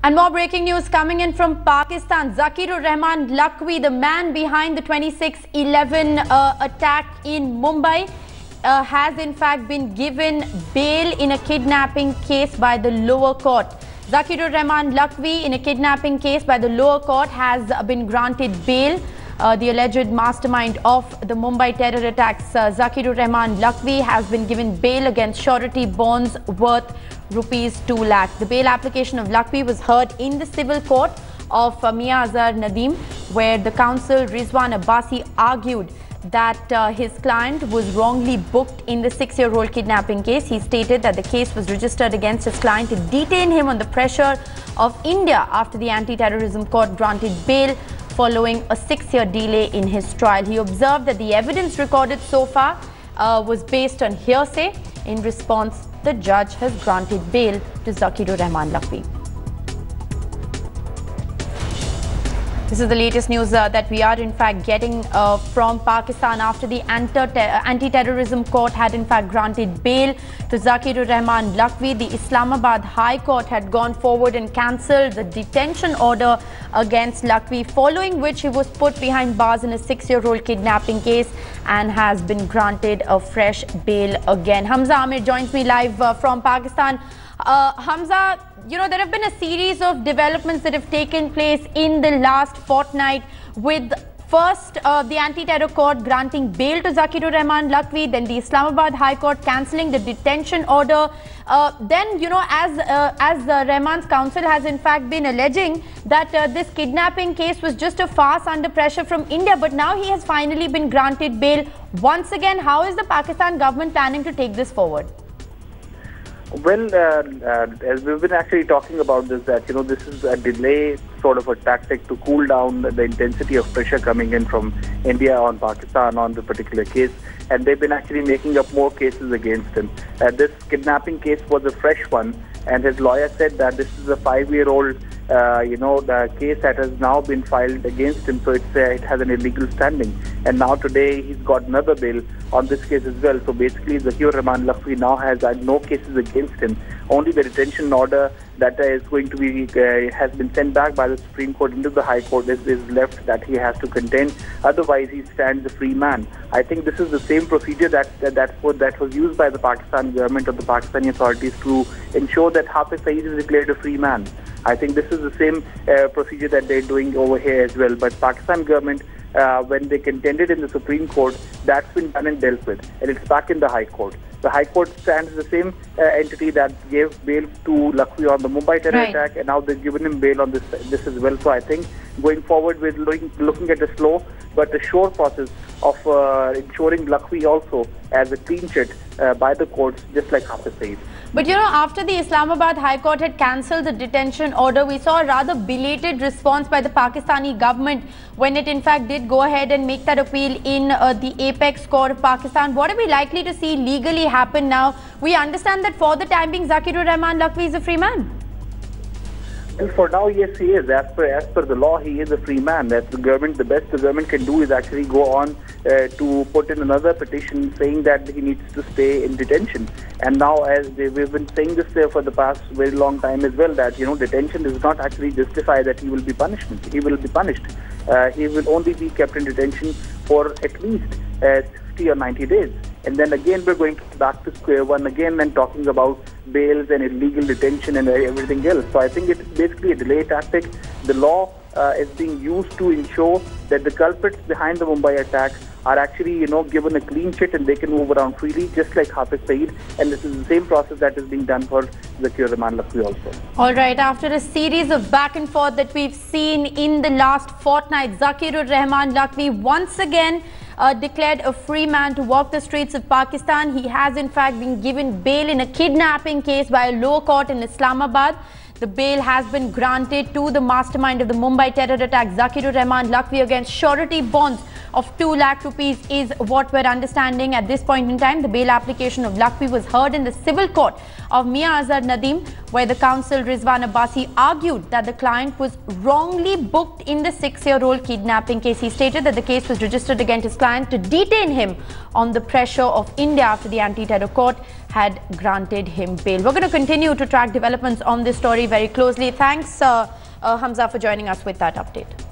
And more breaking news coming in from Pakistan. Zaki ur-Rehman Lakhvi, the man behind the 26/11 attack in Mumbai, has in fact been given bail in a kidnapping case by the lower court. Zaki ur-Rehman Lakhvi, in a kidnapping case by the lower court, has been granted bail. The alleged mastermind of the Mumbai terror attacks, Zaki ur-Rehman Lakhvi, has been given bail against surety bonds worth rupees 2 lakh. The bail application of Lakhvi was heard in the civil court of Mia Azhar Nadeem, where the counsel Rizwan Abbasi argued that his client was wrongly booked in the 6-year-old kidnapping case. He stated that the case was registered against his client to detain him on the pressure of India after the anti-terrorism court granted bail following a 6-year delay in his trial. He observed that the evidence recorded so far was based on hearsay. In response, the judge has granted bail to Zaki ur-Rehman Lakhvi. This is the latest news that we are in fact getting from Pakistan after the anti-terrorism court had in fact granted bail to Zaki ur-Rehman Lakhvi. The Islamabad High Court had gone forward and cancelled the detention order against Lakhvi, following which he was put behind bars in a 6-year-old kidnapping case and has been granted a fresh bail again. Hamza Amir joins me live from Pakistan. Hamza, you know, there have been a series of developments that have taken place in the last fortnight, with first the anti-terror court granting bail to Zaki ur-Rehman Lakhvi, then the Islamabad High Court cancelling the detention order. Then, you know, as Rehman's counsel has in fact been alleging that this kidnapping case was just a farce under pressure from India, but now he has finally been granted bail once again. How is the Pakistan government planning to take this forward? Well, as we've been actually talking about this, that, you know, this is a delay sort of a tactic to cool down the intensity of pressure coming in from India on Pakistan on the particular case, and they've been actually making up more cases against him. This kidnapping case was a fresh one, and his lawyer said that this is a 5-year-old the case that has now been filed against him, so it has an illegal standing. And now today he's got another bail on this case as well. So basically Zaki ur-Rehman Lakhvi now has no cases against him. Only the detention order that is going to be has been sent back by the Supreme Court into the High Court is left that he has to contend. Otherwise, he stands a free man. I think this is the same procedure that was used by the Pakistan government or the Pakistani authorities to ensure that Hafiz Saeed is declared a free man. I think this is the same procedure that they're doing over here as well. But Pakistan government, when they contended in the Supreme Court, that's been done and dealt with, and it's back in the High Court. The High Court stands the same entity that gave bail to Lakhvi on the Mumbai terror attack, and now they've given him bail on this as well. So I think going forward, we're looking at a slow but a sure process of ensuring Lakhvi also as a clean sheet by the courts, just like Hafiz Saeed. But, you know, after the Islamabad High Court had cancelled the detention order, we saw a rather belated response by the Pakistani government when it in fact did go ahead and make that appeal in the apex court of Pakistan. What are we likely to see legally happen now? We understand that for the time being, Zaki ur-Rehman Lakhvi is a free man. Well, for now, yes, he is. As per the law, he is a free man. That's the government. The best the government can do is actually go on to put in another petition saying that he needs to stay in detention. And now, as we've been saying this for the past very long time as well, that, you know, detention does not actually justify that he will be punished. He will be punished. He will only be kept in detention for at least 60 or 90 days. And then again, we're going back to square one again and talking about bails and illegal detention and everything else. So I think it's basically a delay tactic. The law is being used to ensure that the culprits behind the Mumbai attack are actually, you know, given a clean sheet and they can move around freely, just like Hafiz Saeed. And this is the same process that is being done for Zaki ur-Rehman Lakhvi also. All right, after a series of back and forth that we've seen in the last fortnight, Zaki ur-Rehman Lakhvi once again declared a free man to walk the streets of Pakistan. He has in fact been given bail in a kidnapping case by a lower court in Islamabad. The bail has been granted to the mastermind of the Mumbai terror attack, Zaki ur-Rehman Lakhvi, against surety bonds of 2 lakh rupees is what we're understanding at this point in time. The bail application of Lakhvi was heard in the civil court of Mia Azhar Nadeem, where the counsel Rizwan Abbasi argued that the client was wrongly booked in the 6-year-old kidnapping case. He stated that the case was registered against his client to detain him on the pressure of India after the anti-terror court had granted him bail. We're going to continue to track developments on this story very closely. Thanks, Hamza, for joining us with that update.